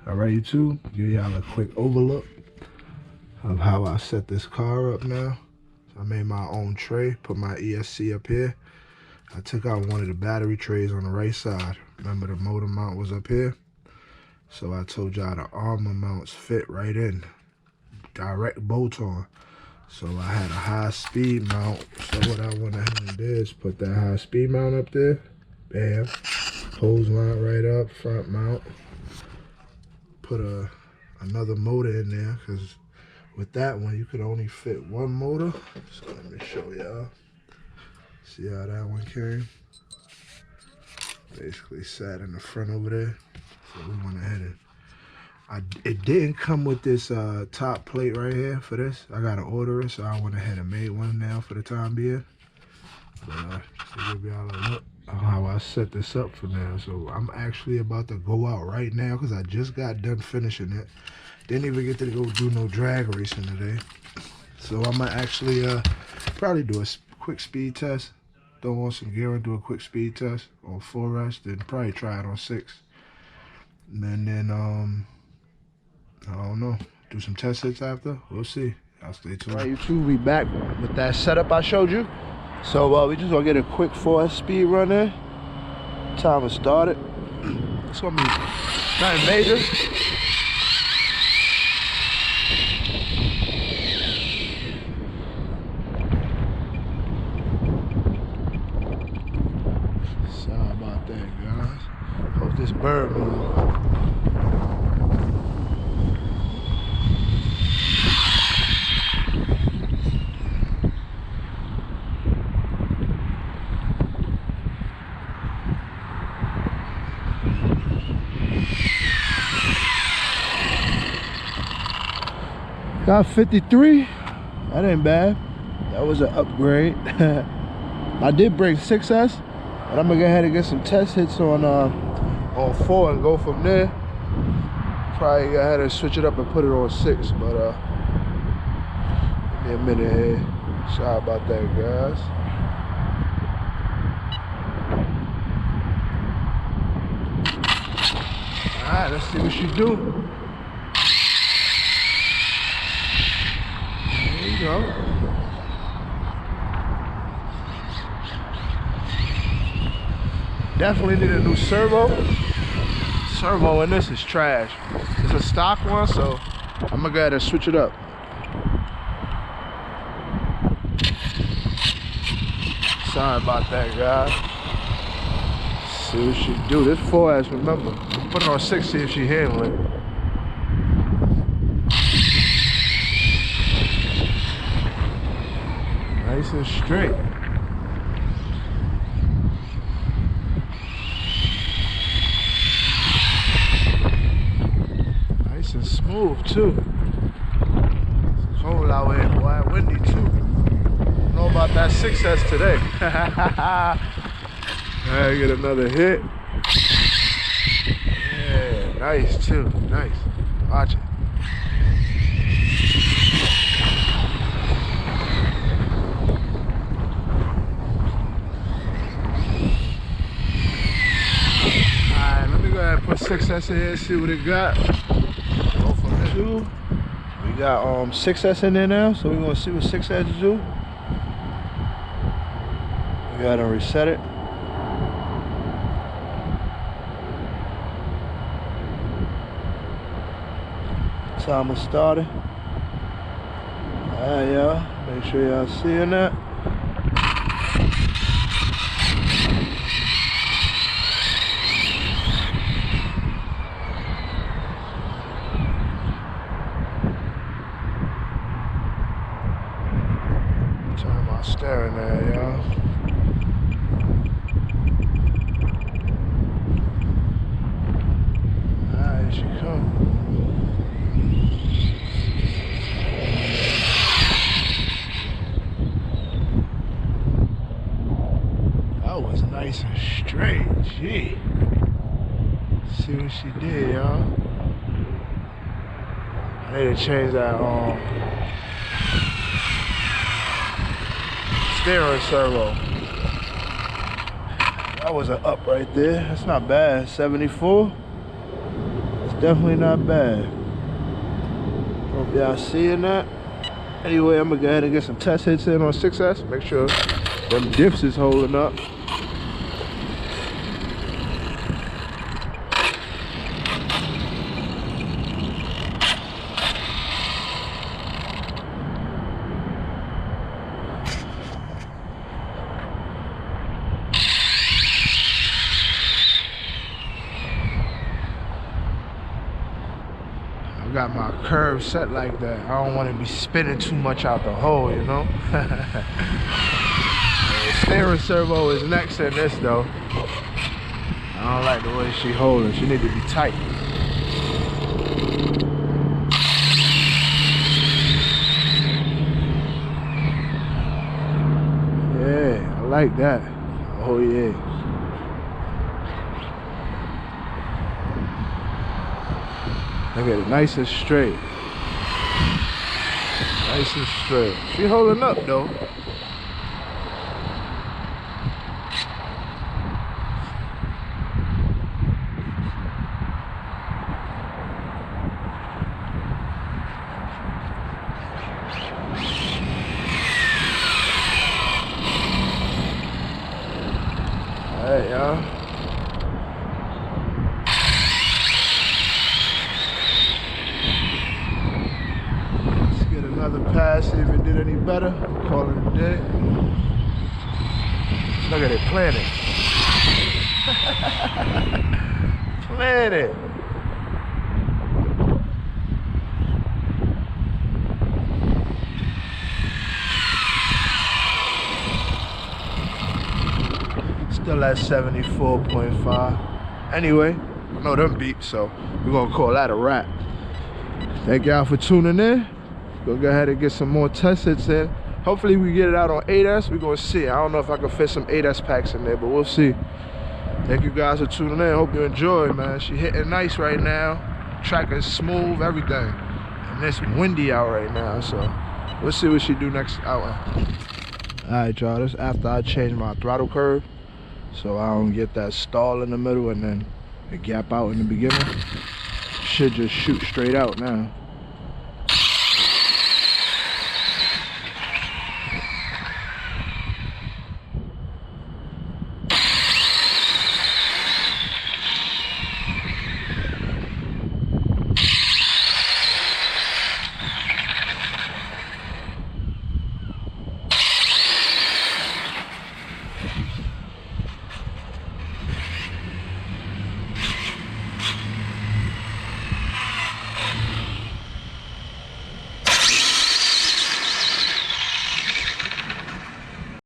Alright, YouTube, give y'all a quick overlook of how I set this car up now. So I made my own tray, put my ESC up here. I took out one of the battery trays on the right side. Remember, the motor mount was up here? So I told y'all the armor mounts fit right in. Direct bolt on. So I had a high speed mount. So what I went ahead and did is put that high speed mount up there. Bam. Hose line right up, front mount. Put another motor in there, because with that one you could only fit one motor. So let me show y'all. See how that one came? Basically sat in the front over there. So we went ahead and it didn't come with this top plate right here for this. I gotta order it, so I went ahead and made one now for the time being. But just to give y'all a look of how I set this up for now. So I'm actually about to go out right now because I just got done finishing it. Didn't even get to go do no drag racing today. So I'm gonna actually probably do a quick speed test. Throw on some gear and do a quick speed test on 4S, then probably try it on 6. And then I don't know, do some test hits after. We'll see. I'll stay tuned. All right, YouTube, we back with that setup I showed you. So we just gonna get a quick 4S speed run in. Timer started. It's gonna be nothing major. Sorry about that, guys. Hope this bird moves. Got 53. That ain't bad. That was an upgrade. I did bring 6S, but I'm gonna go ahead and get some test hits on 4 and go from there. Probably go ahead and switch it up and put it on 6, but give me a minute here. Sorry about that, guys. All right, let's see what she do. There you go. Definitely need a new servo. Servo in this is trash. It's a stock one, so I'm gonna go ahead and switch it up. Sorry about that, guys. See what she do. This 4S, remember. Put it on 6, see if she handle it. Nice and straight. Nice and smooth too. It's cold out here, boy. Windy too. Don't know about that 6S today. I get another hit. Yeah, nice too. Nice. Watch it. Put 6S in here, see what it got. Go from there. We got 6S in there now, so we're gonna see what 6S do. We gotta reset it. Timer started. Alright, y'all. Make sure y'all seeing that. Staring there, y'all. Alright, here she come. That was nice and straight. Gee. See what she did, y'all. I need to change that steering servo. That was an up right there. That's not bad. 74. Let's definitely not bad. Hope y'all seeing that. Anyway, I'm gonna go ahead and get some test hits in on 6S. Make sure them dips is holding up. I got my curve set like that. I don't want to be spinning too much out the hole, you know? The steering servo is next in this though. I don't like the way she holding. She need to be tight. Yeah, I like that. Oh yeah. Look at it, nice and straight. Nice and straight. She holding up though. Alright, y'all. Another pass, see if it did any better. Call it a day. Look at it, playing it. Playing it. Still at 74.5. Anyway, I know them beeps, so we're gonna call that a wrap. Thank y'all for tuning in. We'll go ahead and get some more test hits in. Hopefully we get it out on 8S. We're gonna see. I don't know if I can fit some 8S packs in there, but we'll see. Thank you guys for tuning in. Hope you enjoy, man. She hitting nice right now. Track is smooth, everything. And it's windy out right now, so we'll see what she do next outing. Alright, y'all, this after I change my throttle curve, so I don't get that stall in the middle and then a gap out in the beginning. Should just shoot straight out now.